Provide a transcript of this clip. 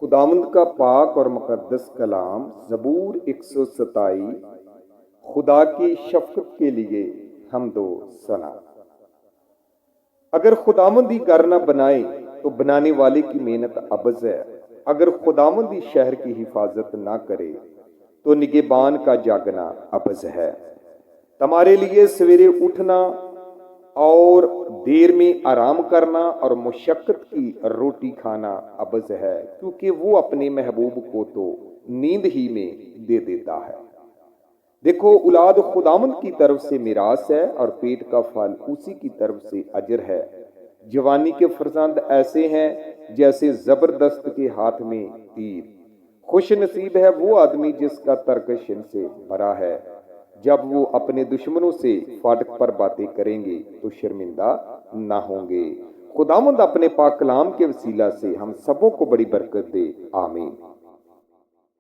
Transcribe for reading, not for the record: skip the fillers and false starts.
خداوند کا پاک اور مقدس کلام زبور 127 خدا کی شفقت کے لیے حمد و ثنا۔ اگر خداوند ہی گھر نہ بنائے تو بنانے والے کی محنت عبث ہے۔ اگر خداوند ہی شہر کی حفاظت نہ کرے تو نگہبان کا جاگنا عبث ہے۔ تمہارے لیے سویرے اٹھنا اور دیر میں آرام کرنا اور مشقت کی روٹی کھانا عبث ہے، کیونکہ وہ اپنے محبوب کو تو نیند ہی میں دے دیتا ہے۔ دیکھو، اولاد خداوند کی طرف سے میراث ہے اور پیٹ کا پھل اسی کی طرف سے اجر ہے۔ جوانی کے فرزند ایسے ہیں جیسے زبردست کے ہاتھ میں تیر۔ خوش نصیب ہے وہ آدمی جس کا ترک شن سے بھرا ہے۔ جب وہ اپنے دشمنوں سے فاٹک پر باتیں کریں گے تو شرمندہ نہ ہوں گے۔ خداوند اپنے پاک کلام کے وسیلہ سے ہم سبوں کو بڑی برکت دے، آمین۔